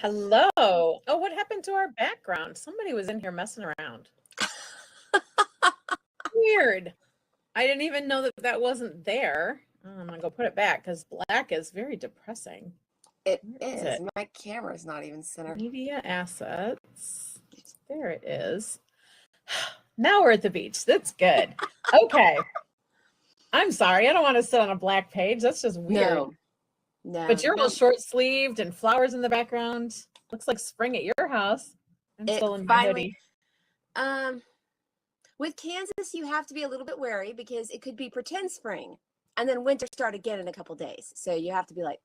Hello. Oh, what happened to our background? Somebody was in here messing around. Weird. I didn't even know that that wasn't there. I'm gonna go put it back because black is very depressing. It Where is is. it? My camera's not even centered. Media assets. There it is. Now we're at the beach. That's good. Okay. I'm sorry. I don't want to sit on a black page. That's just weird. No. But you're all short sleeved and flowers in the background. Looks like spring at your house. I'm still in my hoodie. With Kansas, you have to be a little bit wary because it could be pretend spring, and then winter start again in a couple days. So you have to be like,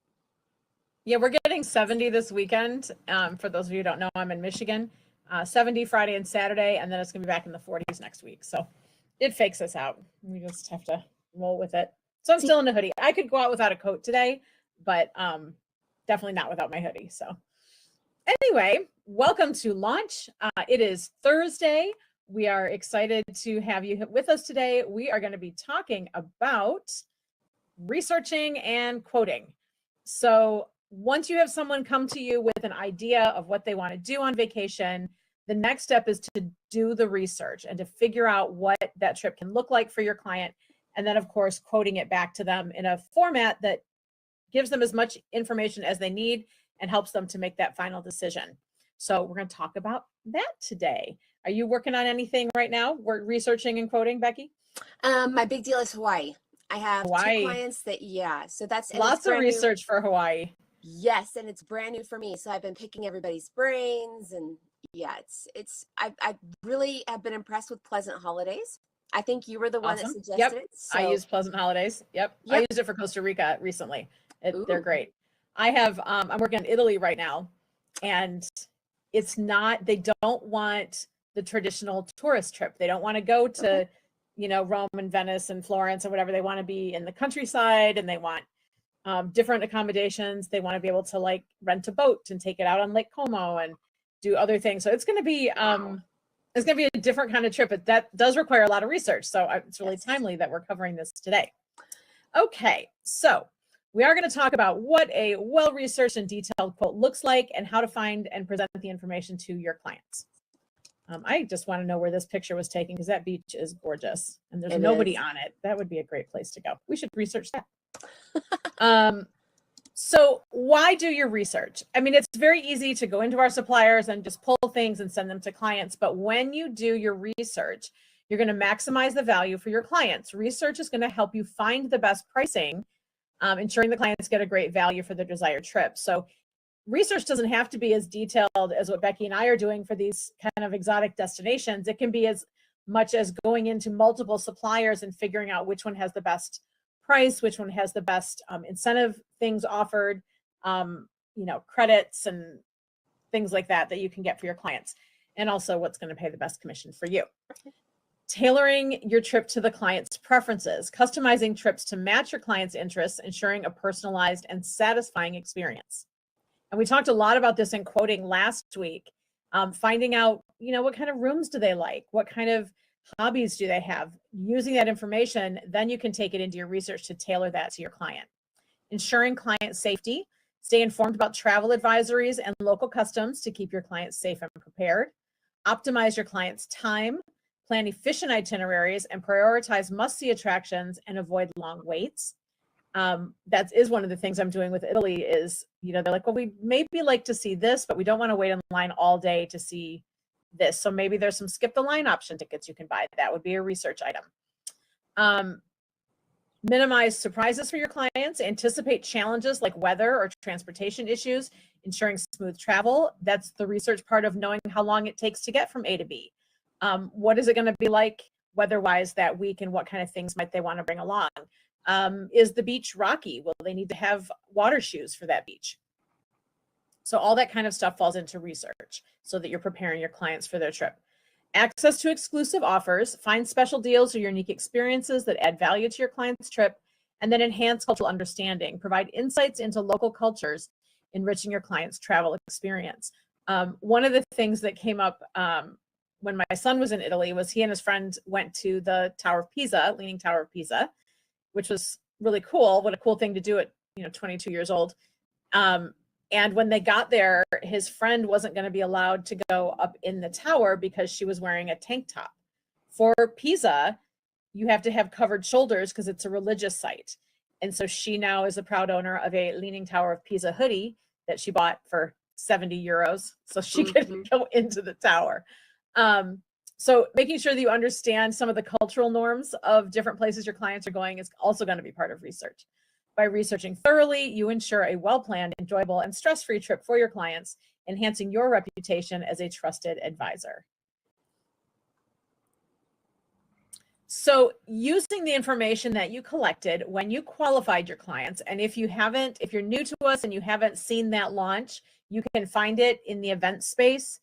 yeah, we're getting 70 this weekend. For those of you who don't know, I'm in Michigan. 70 Friday and Saturday, and then it's gonna be back in the 40s next week. So it fakes us out. We just have to roll with it. So I'm still in a hoodie. I could go out without a coat today, but definitely not without my hoodie. So anyway, welcome to launch. It is Thursday. We are excited to have you with us today. We are going to be talking about researching and quoting. So once you have someone come to you with an idea of what they want to do on vacation, the next step is to do the research and to figure out what that trip can look like for your client. And then, of course, quoting it back to them in a format that gives them as much information as they need and helps them to make that final decision. So we're going to talk about that today. Are you working on anything right now? We're researching and quoting, Becky? my big deal is Hawaii. I have Hawaii. 2 clients that, so that's lots of research for Hawaii. Yes, and it's brand new for me. So I've been picking everybody's brains, and I really have been impressed with Pleasant Holidays. I think you were the one that suggested it. So. I use Pleasant Holidays. Yep. I used it for Costa Rica recently. They're great. I have, I'm working on Italy right now, and it's not, they don't want the traditional tourist trip. They don't want to go to, Rome and Venice and Florence or whatever. They want to be in the countryside, and they want different accommodations. They want to be able to like rent a boat and take it out on Lake Como and do other things. So it's going to be, it's going to be a different kind of trip, but that does require a lot of research. So it's really timely that we're covering this today. Okay, so we are going to talk about what a well-researched and detailed quote looks like and how to find and present the information to your clients. I just want to know where this picture was taken because that beach is gorgeous and there's nobody on it. That would be a great place to go. We should research that. So why do your research? I mean, it's very easy to go into our suppliers and just pull things and send them to clients. But when you do your research, you're going to maximize the value for your clients. Research is going to help you find the best pricing, ensuring the clients get a great value for their desired trip. So research doesn't have to be as detailed as what Becky and I are doing for these kind of exotic destinations. It can be as much as going into multiple suppliers and figuring out which one has the best price, which one has the best incentive things offered, credits and things like that you can get for your clients, and also what's going to pay the best commission for you. Tailoring your trip to the client's preferences, customizing trips to match your client's interests, ensuring a personalized and satisfying experience. And we talked a lot about this in quoting last week, finding out, what kind of rooms do they like? What kind of hobbies do they have? Using that information, then you can take it into your research to tailor that to your client. Ensuring client safety, stay informed about travel advisories and local customs to keep your clients safe and prepared. Optimize your client's time, plan efficient itineraries, and prioritize must-see attractions and avoid long waits. That is one of the things I'm doing with Italy is, they're like, well, we maybe like to see this, but we don't want to wait in line all day to see this. So maybe there's some skip the line option tickets you can buy. That would be a research item. Minimize surprises for your clients, anticipate challenges like weather or transportation issues, ensuring smooth travel. That's the research part of knowing how long it takes to get from A to B. What is it going to be like weather-wise that week, and what kind of things might they want to bring along? Is the beach rocky? Will they need to have water shoes for that beach? So all that kind of stuff falls into research so that you're preparing your clients for their trip. Access to exclusive offers, find special deals or unique experiences that add value to your client's trip, and then enhance cultural understanding. Provide insights into local cultures, enriching your client's travel experience. One of the things that came up when my son was in Italy was he and his friend went to the Tower of Pisa, Leaning Tower of Pisa, which was really cool. What a cool thing to do at 22 years old. And when they got there, his friend wasn't going to be allowed to go up in the tower because she was wearing a tank top. For Pisa, you have to have covered shoulders because it's a religious site. And so she now is the proud owner of a Leaning Tower of Pisa hoodie that she bought for 70 euros so she could go into the tower. So making sure that you understand some of the cultural norms of different places your clients are going is also going to be part of research. By researching thoroughly, you ensure a well-planned, enjoyable, and stress-free trip for your clients, enhancing your reputation as a trusted advisor. So using the information that you collected when you qualified your clients, and if you're new to us and you haven't seen that launch, you can find it in the event space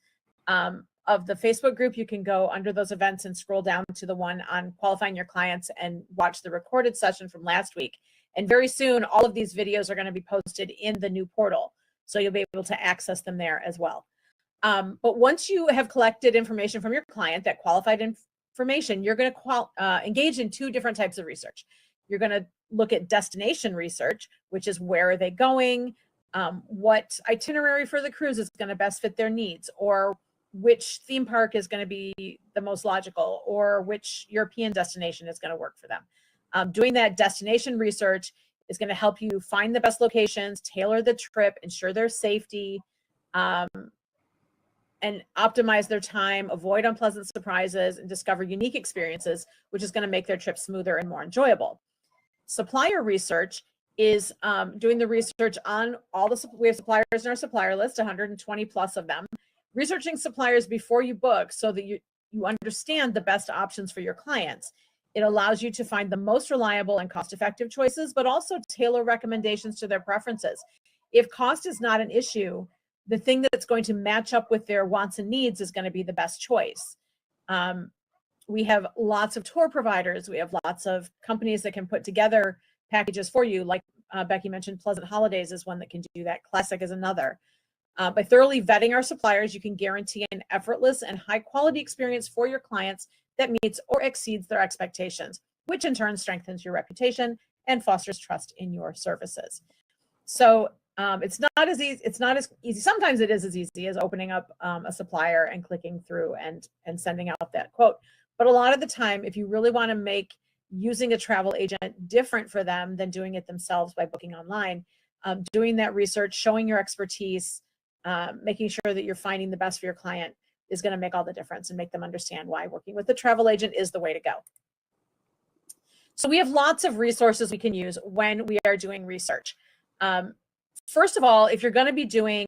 of the Facebook group. You can go under those events and scroll down to the one on qualifying your clients and watch the recorded session from last week. And very soon, all of these videos are going to be posted in the new portal. So you'll be able to access them there as well. But once you have collected information from your client, that qualified information, you're going to engage in two different types of research. You're going to look at destination research, which is where are they going, what itinerary for the cruise is going to best fit their needs, or which theme park is going to be the most logical, or which European destination is going to work for them. Doing that destination research is going to help you find the best locations, tailor the trip, ensure their safety, and optimize their time, avoid unpleasant surprises, and discover unique experiences, which is going to make their trip smoother and more enjoyable. Supplier research is doing the research on we have suppliers in our supplier list, 120 plus of them. Researching suppliers before you book so that you understand the best options for your clients. It allows you to find the most reliable and cost-effective choices, but also tailor recommendations to their preferences. If cost is not an issue, the thing that's going to match up with their wants and needs is going to be the best choice. We have lots of tour providers. We have lots of companies that can put together packages for you. Like Becky mentioned, Pleasant Holidays is one that can do that. Classic is another. By thoroughly vetting our suppliers, you can guarantee an effortless and high-quality experience for your clients that meets or exceeds their expectations, which in turn strengthens your reputation and fosters trust in your services. So it's not as easy. Sometimes it is as easy as opening up a supplier and clicking through and sending out that quote. But a lot of the time, if you really want to make using a travel agent different for them than doing it themselves by booking online, doing that research, showing your expertise, making sure that you're finding the best for your client is going to make all the difference and make them understand why working with a travel agent is the way to go. So we have lots of resources we can use when we are doing research. First of all, if you're going to be doing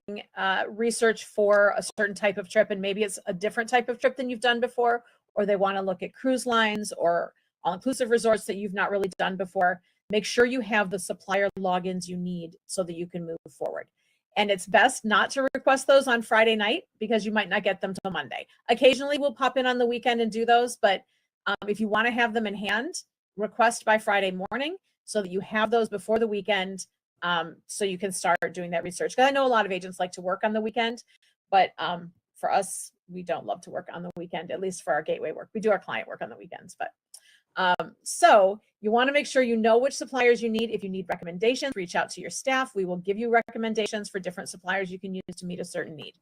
research for a certain type of trip, and maybe it's a different type of trip than you've done before, or they want to look at cruise lines or all-inclusive resorts that you've not really done before, make sure you have the supplier logins you need so that you can move forward. And it's best not to request those on Friday night because you might not get them till Monday. Occasionally we'll pop in on the weekend and do those, but if you want to have them in hand, request by Friday morning so that you have those before the weekend, so you can start doing that research. Because I know a lot of agents like to work on the weekend, but for us, we don't love to work on the weekend, at least for our gateway work. We do our client work on the weekends, but so you want to make sure you know which suppliers you need. If you need recommendations, reach out to your staff. We will give you recommendations for different suppliers you can use to meet a certain need.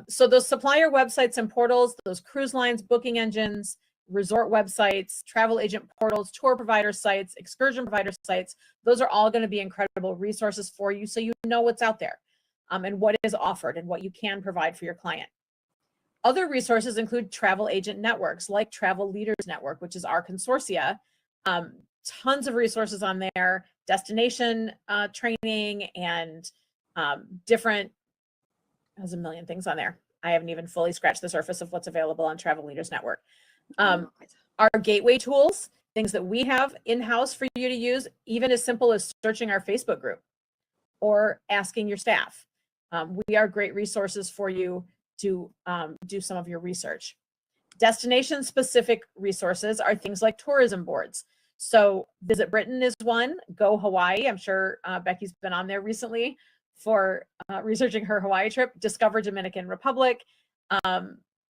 So those supplier websites and portals, those cruise lines, booking engines, resort websites, travel agent portals, tour provider sites, excursion provider sites, those are all going to be incredible resources for you so you know what's out there and what is offered and what you can provide for your client. Other resources include travel agent networks like Travel Leaders Network, which is our consortia. Tons of resources on there, destination training and different, there's a million things on there. I haven't even fully scratched the surface of what's available on Travel Leaders Network. Our gateway tools, things that we have in-house for you to use, even as simple as searching our Facebook group or asking your staff. We are great resources for you to do some of your research. Destination-specific resources are things like tourism boards. So Visit Britain is one, Go Hawaii. I'm sure Becky's been on there recently for researching her Hawaii trip. Discover Dominican Republic.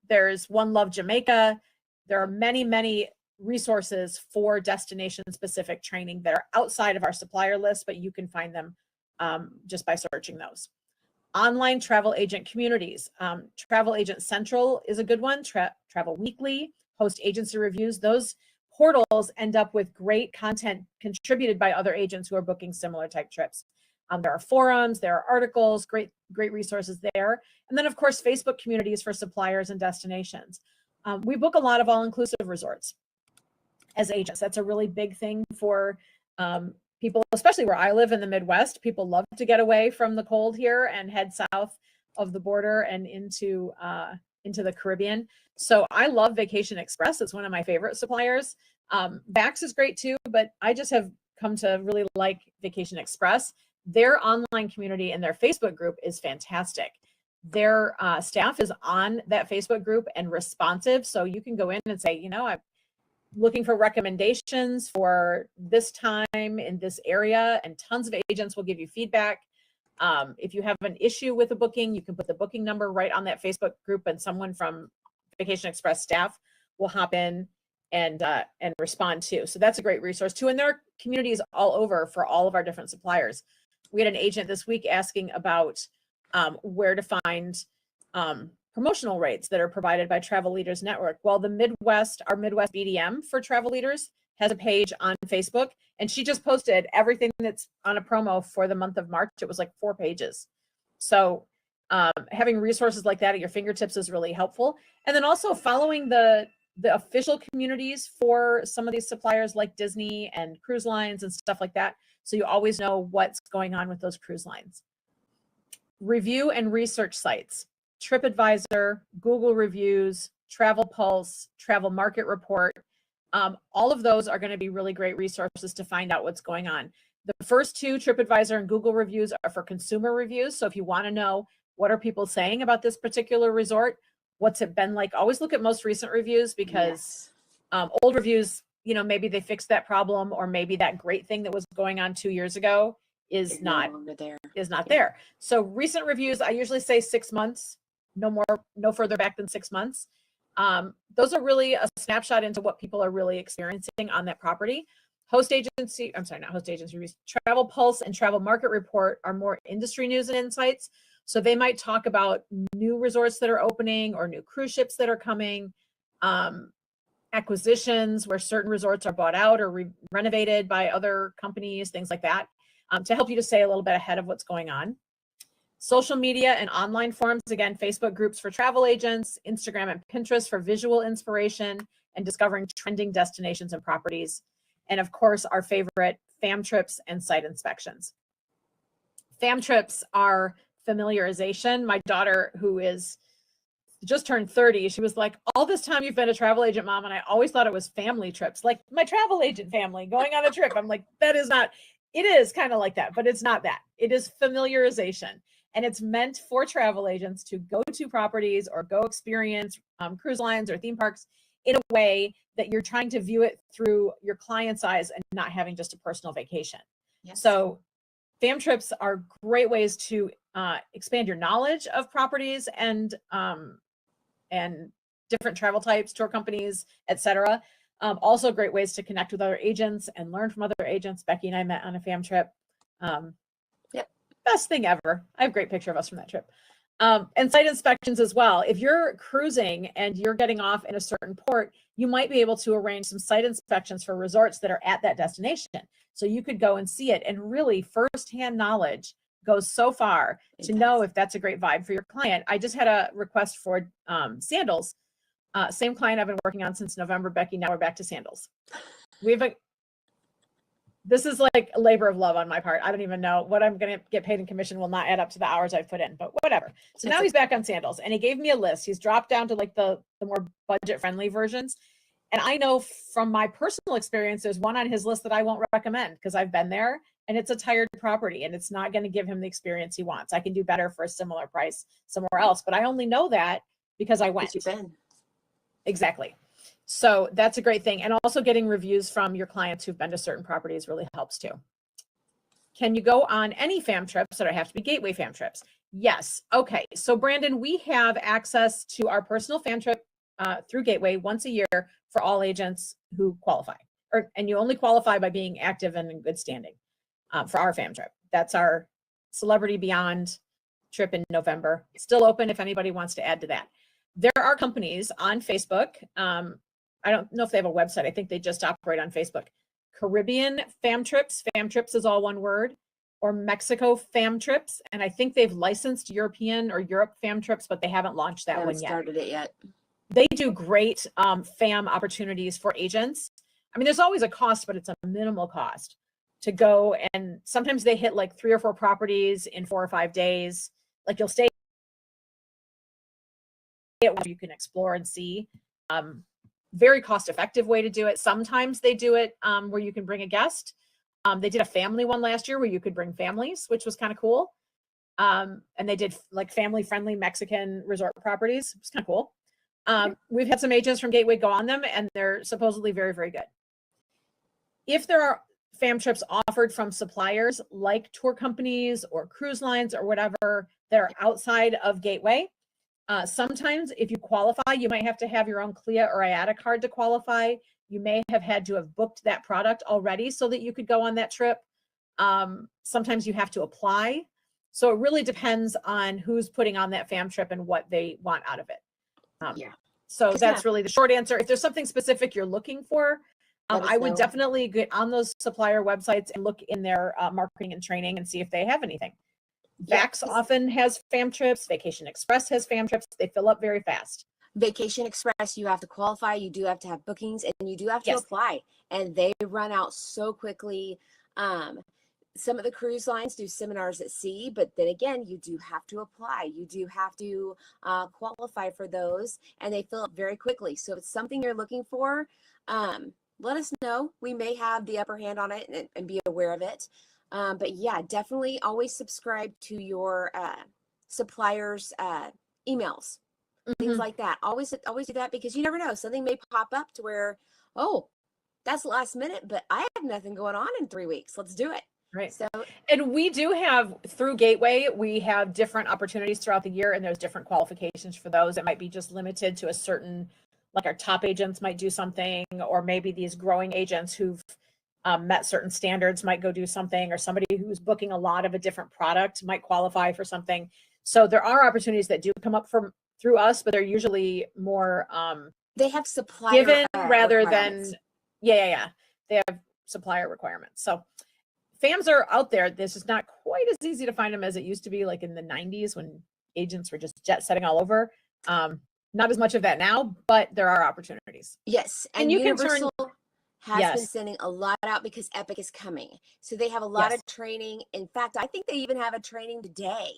There's One Love Jamaica. There are many, many resources for destination-specific training that are outside of our supplier list, but you can find them just by searching those. Online travel agent communities. Travel Agent Central is a good one. Travel Weekly, Host Agency Reviews. Those portals end up with great content contributed by other agents who are booking similar type trips. There are forums, there are articles, great resources there. And then, of course, Facebook communities for suppliers and destinations. We book a lot of all-inclusive resorts as agents. That's a really big thing for people, especially where I live in the Midwest. People love to get away from the cold here and head south of the border and into the Caribbean. So I love Vacation Express. It's one of my favorite suppliers. Vax is great too, but I just have come to really like Vacation Express. Their online community and their Facebook group is fantastic. Their staff is on that Facebook group and responsive. So you can go in and say, you know, I'm looking for recommendations for this time in this area, and tons of agents will give you feedback. If you have an issue with a booking, you can put the booking number right on that Facebook group, and someone from Vacation Express staff will hop in and respond too. So that's a great resource too. And there are communities all over for all of our different suppliers. We had an agent this week asking about where to find promotional rates that are provided by Travel Leaders Network. Well, the Midwest, our Midwest BDM for Travel Leaders has a page on Facebook, and she just posted everything that's on a promo for the month of March. It was like 4 pages. So having resources like that at your fingertips is really helpful. And then also following the official communities for some of these suppliers like Disney and cruise lines and stuff like that. So you always know what's going on with those cruise lines. Review and research sites, TripAdvisor, Google Reviews, Travel Pulse, Travel Market Report. All of those are going to be really great resources to find out what's going on. The first 2, TripAdvisor and Google Reviews, are for consumer reviews. So if you want to know what are people saying about this particular resort, what's it been like, always look at most recent reviews, because old reviews, you know, maybe they fixed that problem, or maybe that great thing that was going on 2 years ago is not there. So recent reviews, I usually say 6 months, no further back than 6 months. Those are really a snapshot into what people are really experiencing on that property. Travel Pulse and Travel Market Report are more industry news and insights. So they might talk about new resorts that are opening or new cruise ships that are coming, acquisitions where certain resorts are bought out or renovated by other companies, things like that, to help you to stay a little bit ahead of what's going on. Social media and online forums, again, Facebook groups for travel agents, Instagram and Pinterest for visual inspiration and discovering trending destinations and properties. And of course, our favorite, fam trips and site inspections. Fam trips are familiarization. My daughter, who is just turned 30, she was like, all this time you've been a travel agent, Mom, and I always thought it was family trips, like my travel agent family going on a trip. I'm like, that is not, it is kind of like that, but it's not that. It is familiarization. And it's meant for travel agents to go to properties or go experience cruise lines or theme parks in a way that you're trying to view it through your client's eyes and not having just a personal vacation. Yes. So fam trips are great ways to expand your knowledge of properties and different travel types, tour companies, etc. Also great ways to connect with other agents and learn from other agents. Becky and I met on a fam trip. Best thing ever. I have a great picture of us from that trip. And site inspections as well. If you're cruising and you're getting off in a certain port, you might be able to arrange some site inspections for resorts that are at that destination. So you could go and see it, and really firsthand knowledge goes so far to know if that's a great vibe for your client. I just had a request for sandals. Same client I've been working on since November, Becky. Now we're back to sandals. This is like a labor of love on my part. I don't even know what I'm going to get paid in commission will not add up to the hours I've put in, but whatever. So now he's back on sandals, and he gave me a list. He's dropped down to like the more budget friendly versions. And I know from my personal experience, there's one on his list that I won't recommend because I've been there, and it's a tired property and it's not going to give him the experience he wants. I can do better for a similar price somewhere else, but I only know that because I went. You've been. Exactly. So that's a great thing. And also getting reviews from your clients who've been to certain properties really helps too. Can you go on any fam trips, or do I have to be Gateway fam trips? Yes. Okay. So Brandon, we have access to our personal fam trip through Gateway once a year for all agents who qualify, and you only qualify by being active and in good standing for our fam trip. That's our Celebrity Beyond trip in November. It's still open if anybody wants to add to that. There are companies on Facebook. I don't know if they have a website. I think they just operate on Facebook. Caribbean Fam Trips. Fam Trips is all one word. Or Mexico Fam Trips. And I think they've licensed European or Europe Fam Trips, but they haven't launched that one yet. Started it yet. They do great fam opportunities for agents. I mean, there's always a cost, but it's a minimal cost to go. And sometimes they hit like 3 or 4 properties in 4 or 5 days. Like you'll stay at you can explore and see. Very cost effective way to do it. Sometimes they do it where you can bring a guest. They did a family one last year where you could bring families, which was kind of cool. And they did like family friendly Mexican resort properties. It's kind of cool. We've had some agents from Gateway go on them, and they're supposedly very, very good. If there are fam trips offered from suppliers like tour companies or cruise lines or whatever that are outside of Gateway, sometimes if you qualify, you might have to have your own CLIA or IATA card to qualify. You may have had to have booked that product already so that you could go on that trip. Sometimes you have to apply. So it really depends on who's putting on that fam trip and what they want out of it. So that's really the short answer. If there's something specific you're looking for, I would definitely get on those supplier websites and look in their marketing and training and see if they have anything. Vax often has fam trips. Vacation Express has fam trips. They fill up very fast. Vacation Express, you have to qualify. You do have to have bookings, and you do have to apply. And they run out so quickly. Some of the cruise lines do seminars at sea, but then again, you do have to apply. You do have to qualify for those, and they fill up very quickly. So if it's something you're looking for, let us know. We may have the upper hand on it and be aware of it. But yeah, definitely always subscribe to your suppliers' emails, things like that. Always do that, because you never know. Something may pop up to where, oh, that's last minute, but I have nothing going on in 3 weeks. Let's do it. Right. So, and we do have through Gateway, we have different opportunities throughout the year, and there's different qualifications for those. It might be just limited to a certain, like our top agents might do something, or maybe these growing agents who've met certain standards might go do something, or somebody who's booking a lot of a different product might qualify for something. So there are opportunities that do come up through us, but they're usually more they have supplier given rather than they have supplier requirements. So FAMs are out there. This is not quite as easy to find them as it used to be, like in the 90s when agents were just jet setting all over. Not as much of that now, but there are opportunities. Yes, and you Universal has been sending a lot out because Epic is coming. So they have a lot of training. In fact, I think they even have a training today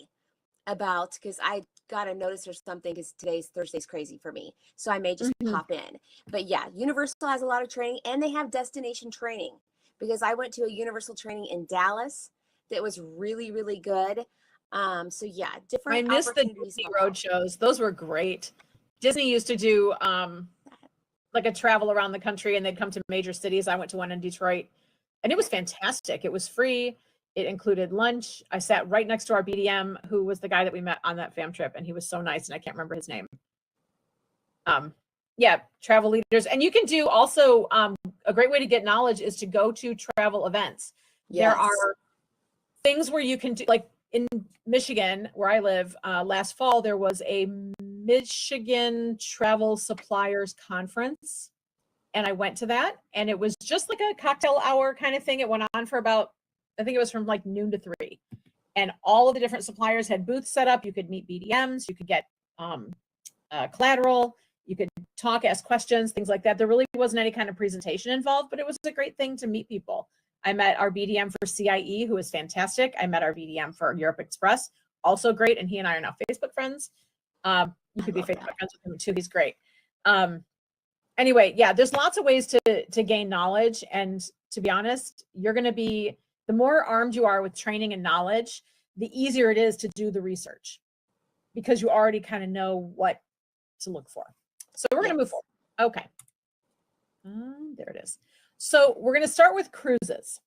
about, because I got a notice or something, because Thursday's crazy for me. So I may just pop in. But yeah, Universal has a lot of training, and they have destination training, because I went to a Universal training in Dallas that was really, really good. So yeah, different. I missed the Disney road shows. Those were great. Disney used to do like a travel around the country, and they'd come to major cities. I went to one in Detroit, and it was fantastic. It was free. It included lunch. I sat right next to our BDM, who was the guy that we met on that fam trip, and he was so nice, and I can't remember his name. Travel leaders. And you can do also a great way to get knowledge is to go to travel events. There are things where you can do, like in Michigan, where I live, last fall, there was a Michigan Travel Suppliers Conference, and I went to that, and it was just like a cocktail hour kind of thing. It went on for about, I think it was from like noon to 3, and all of the different suppliers had booths set up. You could meet BDMs, you could get collateral, you could talk, ask questions, things like that. There really wasn't any kind of presentation involved, but it was a great thing to meet people. I met our BDM for CIE, who is fantastic. I met our BDM for Europe Express, also great, and he and I are now Facebook friends. You could be Facebook friends with him too. He's great. Anyway, yeah, there's lots of ways to gain knowledge, and to be honest, you're going to be, the more armed you are with training and knowledge, the easier it is to do the research, because you already kind of know what to look for. So we're going to move forward. Okay. There it is. So we're going to start with cruises.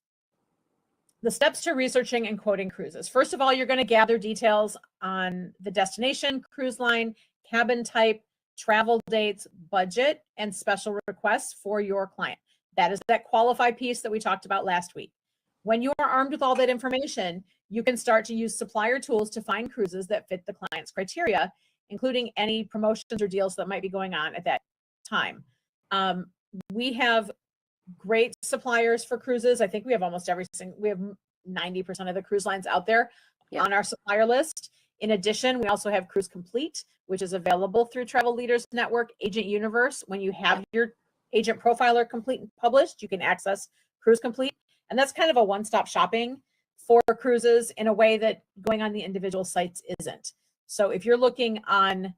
The steps to researching and quoting cruises. First of all, you're going to gather details on the destination, cruise line, cabin type, travel dates, budget, and special requests for your client. That is that qualify piece that we talked about last week. When you are armed with all that information, you can start to use supplier tools to find cruises that fit the client's criteria, including any promotions or deals that might be going on at that time. We have great suppliers for cruises. I think we have almost every single, we have 90% of the cruise lines out there on our supplier list. In addition, we also have Cruise Complete, which is available through Travel Leaders Network, Agent Universe. When you have your agent profiler complete and published, you can access Cruise Complete. And that's kind of a one-stop shopping for cruises in a way that going on the individual sites isn't. So if you're looking on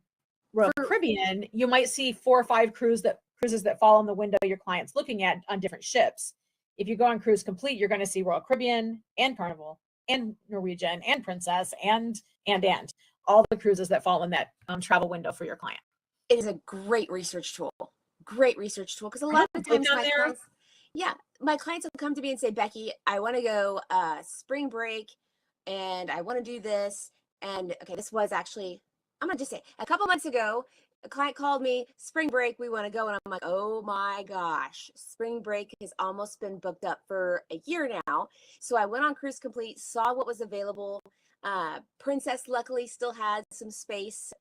Royal Caribbean, you might see 4 or 5 cruises that fall in the window your client's looking at on different ships. If you go on Cruise Complete, you're going to see Royal Caribbean and Carnival and Norwegian and Princess and all the cruises that fall in that travel window for your client. It is a great research tool. Great research tool, because a lot of times my clients will come to me and say, Becky, I want to go spring break and I want to do this. And okay, this was actually, I'm going to just say, a couple months ago, a client called me, spring break, we want to go. And I'm like, oh my gosh, spring break has almost been booked up for a year now. So I went on Cruise Complete, saw what was available. Princess luckily still had some space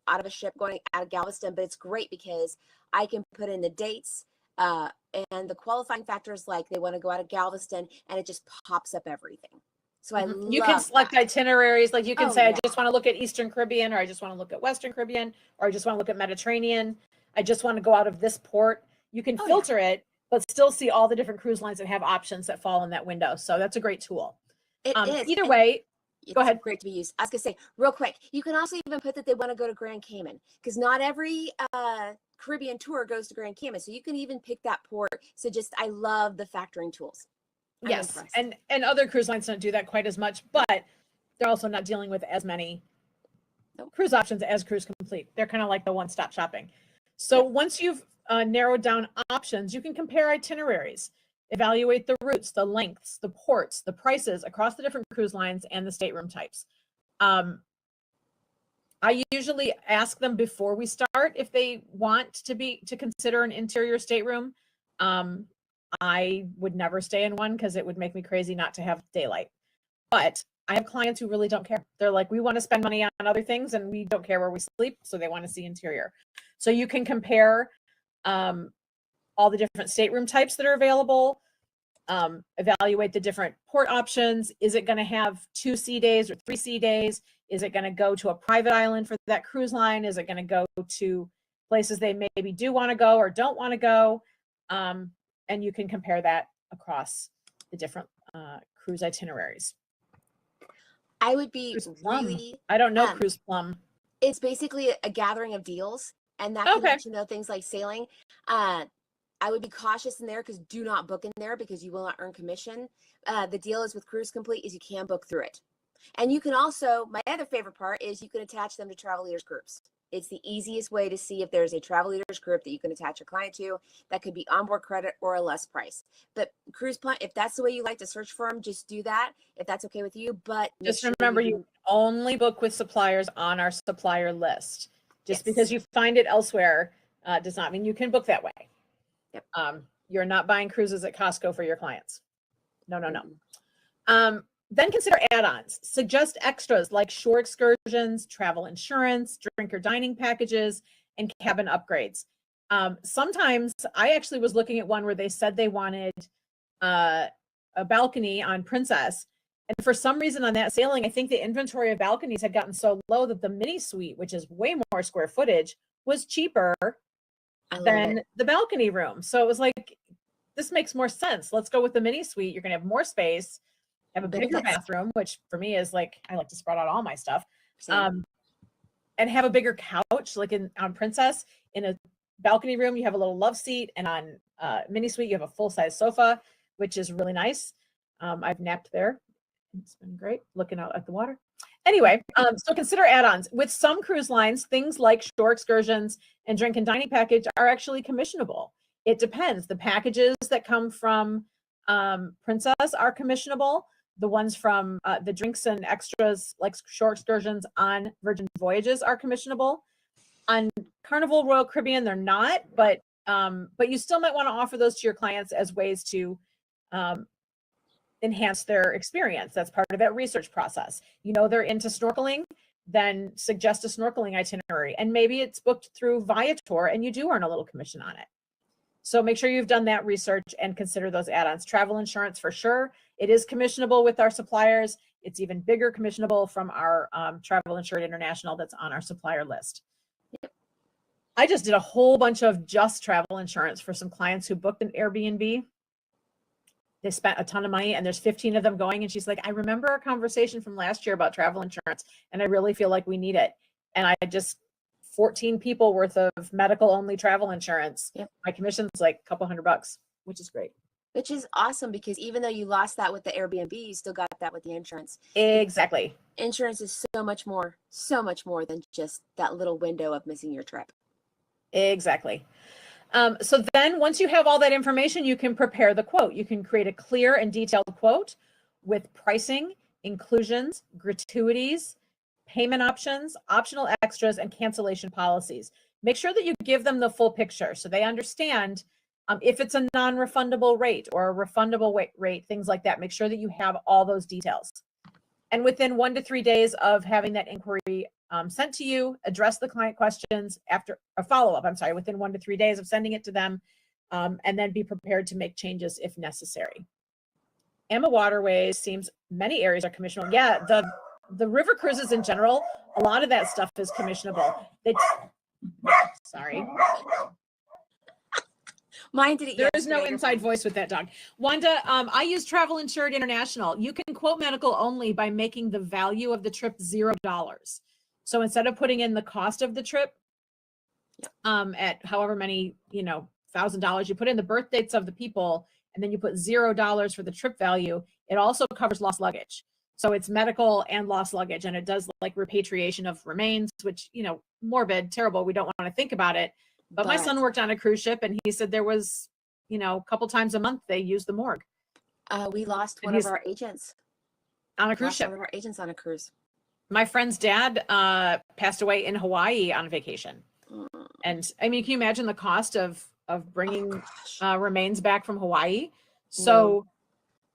out of a ship going out of Galveston, but it's great because I can put in the dates and the qualifying factors, like they want to go out of Galveston, and it just pops up everything. So you can select itineraries, like you can say, I just want to look at Eastern Caribbean, or I just want to look at Western Caribbean, or I just want to look at Mediterranean. I just want to go out of this port. You can filter it, but still see all the different cruise lines that have options that fall in that window. So that's a great tool. It is. Either way, go ahead. Great to be used. I was going to say real quick, you can also even put that they want to go to Grand Cayman, because not every Caribbean tour goes to Grand Cayman. So you can even pick that port. So I love the factoring tools. Yes. And other cruise lines don't do that quite as much, but they're also not dealing with as many cruise options as Cruise Complete. They're kind of like the one-stop shopping. So once you've narrowed down options, you can compare itineraries, evaluate the routes, the lengths, the ports, the prices across the different cruise lines and the stateroom types. I usually ask them before we start if they want to consider an interior stateroom. I would never stay in one because it would make me crazy not to have daylight. But I have clients who really don't care. They're like, we want to spend money on other things and we don't care where we sleep, so they want to see interior. So you can compare all the different stateroom types that are available, evaluate the different port options. Is it going to have 2 sea days or 3 sea days? Is it going to go to a private island for that cruise line? Is it going to go to places they maybe do want to go or don't want to go? And you can compare that across the different cruise itineraries. I would be I don't know Cruise Plum. It's basically a gathering of deals, and that can let you know things like sailing. I would be cautious in there, because do not book in there because you will not earn commission. The deal is with Cruise Complete is you can book through it. And you can also, my other favorite part is you can attach them to Travel Leaders groups. It's the easiest way to see if there's a Travel Leaders group that you can attach a client to that could be onboard credit or a less price. But Cruise Plum, if that's the way you like to search for them, just do that if that's okay with you. But just remember, you only book with suppliers on our supplier list. Just because you find it elsewhere does not mean you can book that way. Yep. You're not buying cruises at Costco for your clients. No. Then consider add-ons. Suggest extras like shore excursions, travel insurance, drink or dining packages, and cabin upgrades. Sometimes I actually was looking at one where they said they wanted a balcony on Princess. And for some reason on that sailing, I think the inventory of balconies had gotten so low that the mini suite, which is way more square footage, was cheaper than the balcony room. So it was like, this makes more sense. Let's go with the mini suite. You're going to have more space, have a bigger bathroom, which for me is like, I like to spread out all my stuff, and have a bigger couch. Like on Princess, in a balcony room, you have a little love seat, and on mini suite, you have a full-size sofa, which is really nice. I've napped there. It's been great looking out at the water. Anyway, so consider add-ons. With some cruise lines, things like shore excursions and drink and dining package are actually commissionable. It depends. The packages that come from Princess are commissionable. The ones from the drinks and extras like shore excursions on Virgin Voyages are commissionable. On Carnival Royal Caribbean, they're not, but you still might want to offer those to your clients as ways to enhance their experience. That's part of that research process. You know, they're into snorkeling, then suggest a snorkeling itinerary. And maybe it's booked through Viator and you do earn a little commission on it. So make sure you've done that research and consider those add-ons. Travel insurance for sure. It is commissionable with our suppliers. It's even bigger commissionable from our Travel Insured International that's on our supplier list. I just did a whole bunch of just travel insurance for some clients who booked an Airbnb. They spent a ton of money and there's 15 of them going. And she's like, I remember our conversation from last year about travel insurance and I really feel like we need it. And I just 14 people worth of medical only travel insurance. Yep. My commission's like a couple $100, which is great. Which is awesome because even though you lost that with the Airbnb, you still got that with the insurance. Exactly. Insurance is so much more than just that little window of missing your trip. Exactly. So then once you have all that information, you can prepare the quote. You can create a clear and detailed quote with pricing, inclusions, gratuities, payment options, optional extras, and cancellation policies. Make sure that you give them the full picture so they understand if it's a non-refundable rate or a refundable rate, things like that. Make sure that you have all those details. And within 1 to 3 days of having that inquiry sent to you, address the client questions after a follow-up, within 1 to 3 days of sending it to them, and then be prepared to make changes if necessary. Emma Waterways seems many areas are commissionable. Yeah, the river cruises in general, a lot of that stuff is commissionable. Sorry. Mine didn't. There is no inside voice with that dog. Wanda, I use Travel Insured International. You can quote medical only by making the value of the trip $0. So instead of putting in the cost of the trip at however many, $1,000, you put in the birth dates of the people and then you put $0 for the trip value. It also covers lost luggage. So it's medical and lost luggage, and it does like repatriation of remains, which, morbid, terrible. We don't want to think about it. But my son worked on a cruise ship and he said there was, a couple times a month they used the morgue. We lost one of our agents on a cruise ship. One of our agents on a cruise. My friend's dad passed away in Hawaii on vacation. And I mean, can you imagine the cost of bringing remains back from Hawaii? So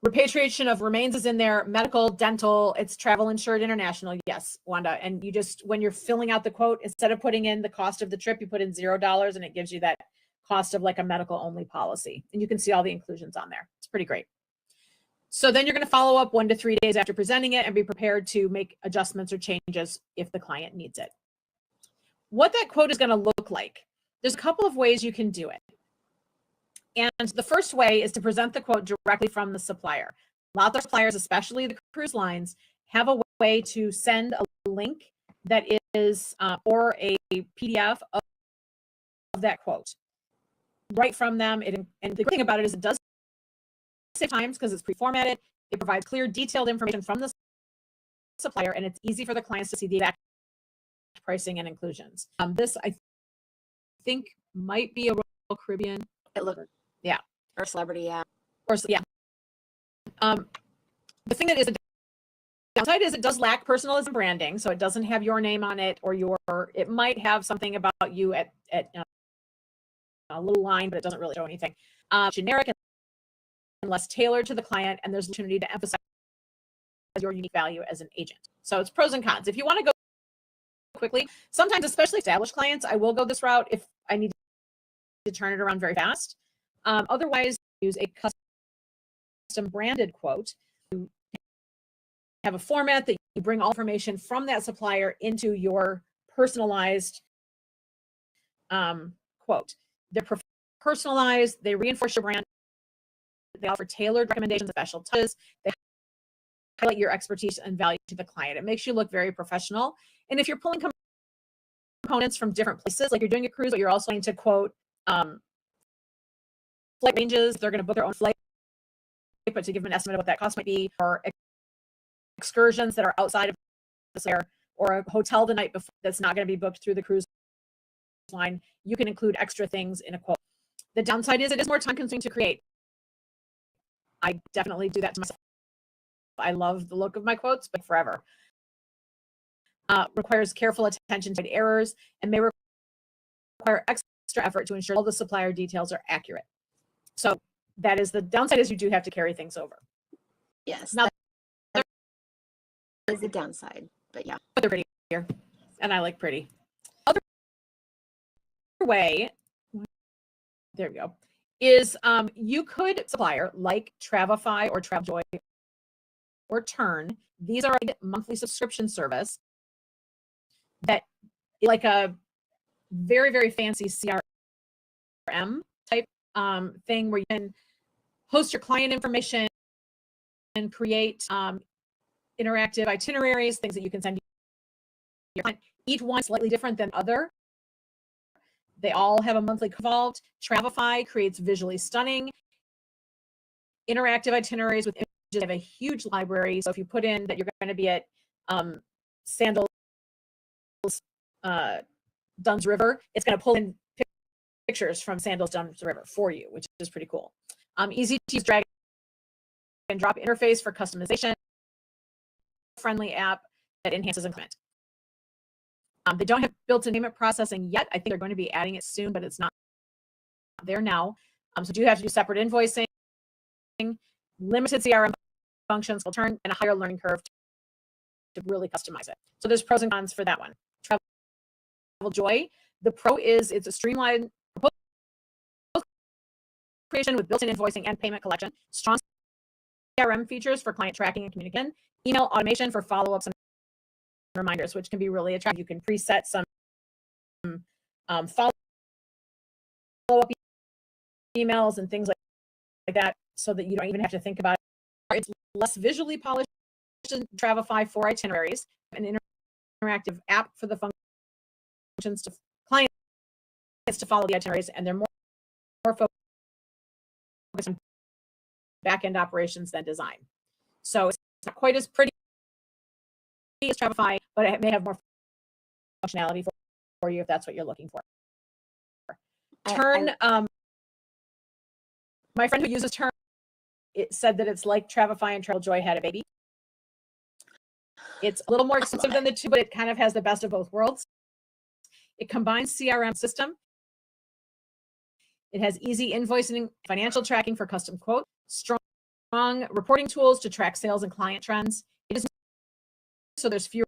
repatriation of remains is in there, medical, dental, it's Travel Insured International. Yes, Wanda. And you just, when you're filling out the quote, instead of putting in the cost of the trip, you put in $0 and it gives you that cost of like a medical only policy. And you can see all the inclusions on there. It's pretty great. So then you're going to follow up 1 to 3 days after presenting it and be prepared to make adjustments or changes if the client needs it. What that quote is going to look like, there's a couple of ways you can do it. And the first way is to present the quote directly from the supplier. A lot of suppliers, especially the cruise lines, have a way to send a link that is or a PDF of that quote right from them. And the good thing about it is it does save time because it's pre-formatted. It provides clear, detailed information from the supplier, and it's easy for the clients to see the exact pricing and inclusions. This, I think, might be a Royal Caribbean. It looked, yeah, or Celebrity, yeah, or yeah. The thing that is the downside is it does lack personalism branding, so it doesn't have your name on it or it might have something about you at a little line, but it doesn't really show anything. Generic and less tailored to the client, and there's an opportunity to emphasize your unique value as an agent. So it's pros and cons. If you want to go quickly, sometimes, especially established clients, I will go this route if I need to turn it around very fast. Otherwise, use a custom branded quote. You have a format that you bring all information from that supplier into your personalized quote. They're personalized, they reinforce your brand, they offer tailored recommendations, special touches, they highlight your expertise and value to the client. It makes you look very professional. And if you're pulling components from different places, like you're doing a cruise, but you're also going to quote flight ranges, they're going to book their own flight, but to give them an estimate of what that cost might be, or excursions that are outside of this area, or a hotel the night before that's not going to be booked through the cruise line, you can include extra things in a quote. The downside is it is more time consuming to create. I definitely do that to myself. I love the look of my quotes, but forever. Requires careful attention to errors and may require extra effort to ensure all the supplier details are accurate. So that is the downside, is you do have to carry things over. Yes. Now, that is the downside, but yeah. But they're pretty here, and I like pretty. Other way, there we go, is you could supplier like Travify or TravJoy or Turn. These are a monthly subscription service that like a very, very fancy CRM type thing where you can host your client information and create interactive itineraries, things that you can send your client. Each one is slightly different than other. They all have a monthly involved. Travify creates visually stunning interactive itineraries with images. They have a huge library. So if you put in that you're going to be at Sandals Dunn's River, it's going to pull in pictures from Sandals Dunn's River for you, which is pretty cool. Easy to use drag and drop interface for customization. Friendly app that enhances and comment. They don't have built-in payment processing yet. I think they're going to be adding it soon, but it's not there now. So do you have to do separate invoicing, limited CRM functions will turn, and a higher learning curve to really customize it. So there's pros and cons for that one. TravJoy, the pro is it's a streamlined creation with built-in invoicing and payment collection, strong CRM features for client tracking and communication, email automation for follow-ups and reminders, which can be really attractive. You can preset some follow-up emails and things like that so that you don't even have to think about it. It's less visually polished than Travify for itineraries, an interactive app for the functions to clients to follow the itineraries, and they're more focused on back-end operations than design. So it's not quite as pretty as Travify, but it may have more functionality for you if that's what you're looking for. Turn, my friend who uses Turn, it said that it's like Travify and TravJoy had a baby. It's a little more expensive than the two, but it kind of has the best of both worlds. It combines CRM system. It has easy invoicing, financial tracking for custom quotes, strong reporting tools to track sales and client trends. It is so there's fewer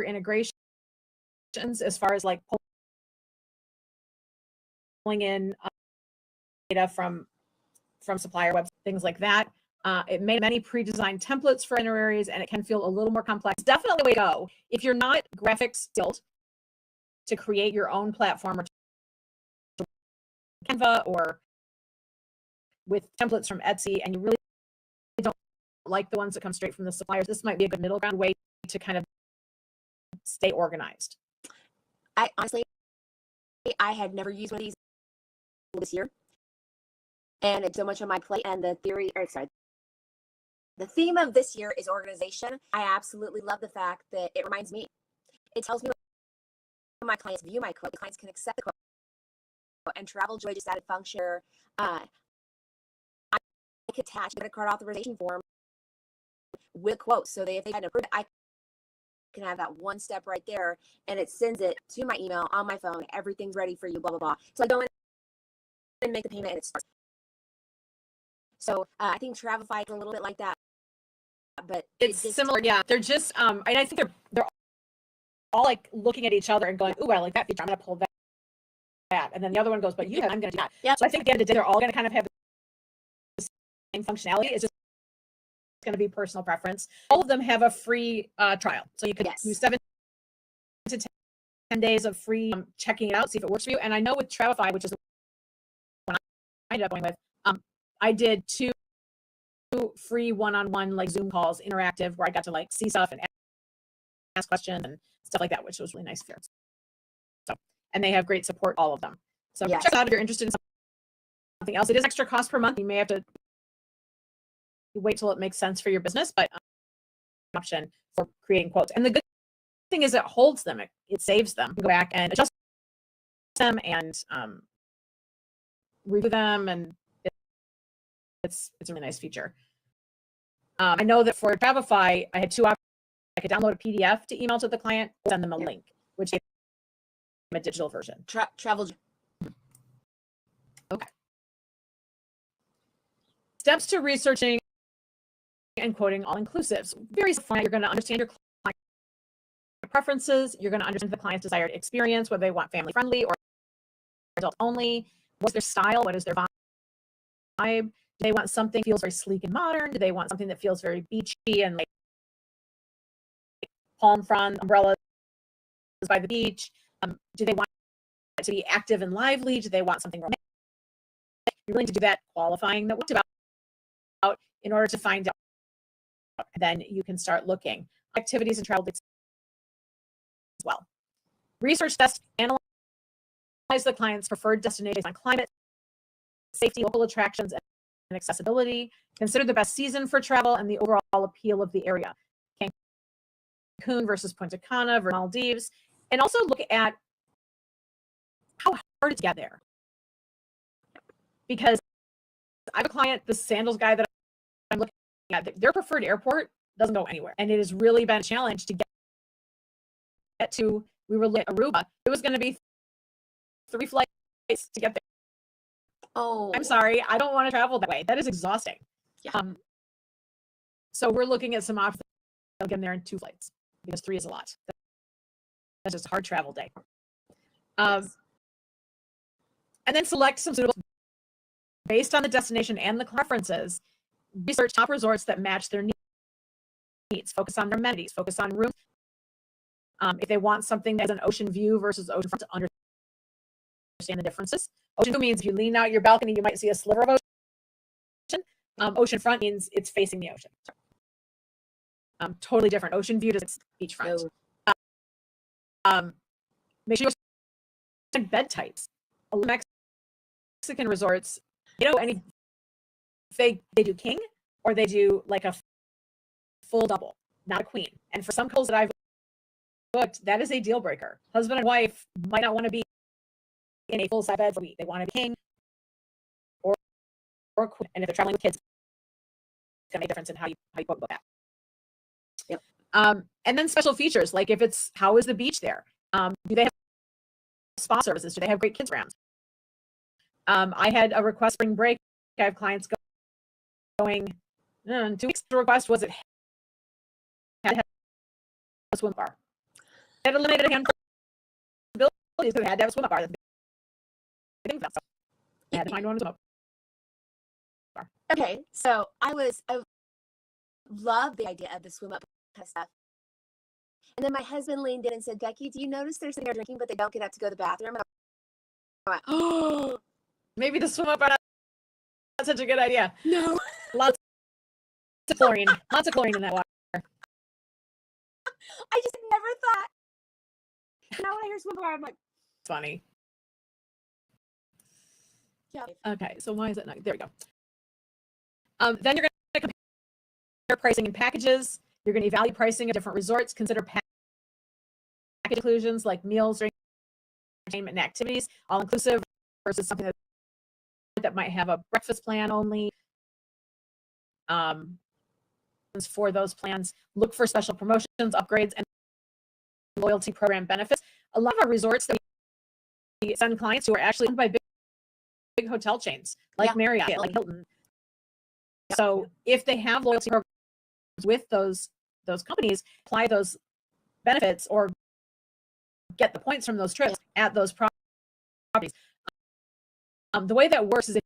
integrations as far as like pulling in data from supplier websites, things like that. It made many pre-designed templates for itineraries, and it can feel a little more complex. Definitely a way to go if you're not graphics skilled to create your own platform or Canva or with templates from Etsy, and you really don't like the ones that come straight from the suppliers. This might be a good middle ground way to kind of stay organized. I honestly, I had never used one of these this year, and it's so much on my plate. And the theme of this year is organization. I absolutely love the fact that it reminds me. It tells me when my clients view my quote. The clients can accept the quote. And TravJoy just added function. I could attach a credit card authorization form with quotes, so if they hadn't approved it, I can have that one step right there, and it sends it to my email on my phone. Everything's ready for you, blah blah blah. So I go in and make the payment, and it starts. So I think Travify is a little bit like that, but it's similar. Yeah, they're just and I think they're all like looking at each other and going, "Ooh, I like that feature. I'm going to pull that." And then the other one goes, "But you have, I'm going to do that." Yeah. So I think at the end of the day, they're all going to kind of have the same functionality. It's just going to be personal preference. All of them have a free trial, so you could use 7 to 10 days of free checking it out, see if it works for you. And I know with Travify, which is the one I ended up going with, I did 2 free one-on-one like Zoom calls, interactive, where I got to like see stuff and ask questions and stuff like that, which was really nice. So, and they have great support, all of them. So check it out if you're interested in something else. It is extra cost per month. You may have to wait till it makes sense for your business, but option for creating quotes. And the good thing is it holds them. It saves them. You go back and adjust them and review them, and it's a really nice feature. I know that for Travify, I had 2 options. I could download a PDF to email to the client, or send them a link, which gave them a digital version. Travel. Okay. Steps to researching and quoting all inclusives. Very simple. You're going to understand your client preferences. You're going to understand the client's desired experience, whether they want family friendly or adult only. What's their style? What is their vibe? Do they want something that feels very sleek and modern? Do they want something that feels very beachy and like palm frond umbrellas by the beach? Do they want it to be active and lively? Do they want something romantic? You're willing to do that qualifying that we talked about in order to find out. Then you can start looking activities and travel dates as well. Research, test, analyze the client's preferred destinations on climate, safety, local attractions, and accessibility. Consider the best season for travel and the overall appeal of the area. Cancun versus Punta Cana versus Maldives. And also look at how hard it's to get there. Because I have a client, the sandals guy that I'm looking at, their preferred airport doesn't go anywhere. And it has really been a challenge to get to, we were at Aruba. It was going to be 3 flights to get there. Oh, I'm sorry. I don't want to travel that way. That is exhausting. Yeah. So we're looking at some options. I'll get there in 2 flights because 3 is a lot. That's just a hard travel day. Yes. And then select some suitable based on the destination and the preferences. Research top resorts that match their needs. Focus on their amenities. Focus on rooms. If they want something that has an ocean view versus ocean front, to understand the differences. Ocean view means if you lean out your balcony, you might see a sliver of ocean. Ocean front means it's facing the ocean. Totally different. Ocean view to beachfront. No. Make sure you bed types. Mexican resorts, they do king or they do like a full double, not a queen. And for some couples that I've booked, that is a deal breaker. Husband and wife might not want to be in a full size bed for a week. They want to be king or queen. And if they're traveling with kids, it's gonna make a difference in how you book that. Yep. And then special features, like if it's, how is the beach there? Do they have spa services? Do they have great kids programs? I had a request spring break. I have clients going 2 weeks. The request was it had to have a swim bar. It had eliminated a handful of abilities because it had to have a swim bar. That's the thing. So I had to find one swim bar. Okay, so I love the idea of the swim up kind of stuff. And then my husband leaned in and said, Becky, do you notice they're sitting there drinking, but they don't get up to go to the bathroom? And I went, oh, maybe the swim up are not such a good idea. no. Lots of chlorine in that water. I just never thought. Now when I hear swim bar, I'm like, It's funny. yeah. Okay, so why is it not? There we go. Then you're going to compare pricing and packages. You're going to evaluate pricing of different resorts. Consider package inclusions like meals, drink, entertainment, and activities, all inclusive versus something that might have a breakfast plan only. For those plans, look for special promotions, upgrades, and loyalty program benefits. A lot of our resorts that we send clients to are actually owned by big hotel chains like Marriott, like Hilton. So if they have loyalty programs with those companies, apply those benefits or get the points from those trips at those properties. The way that works is if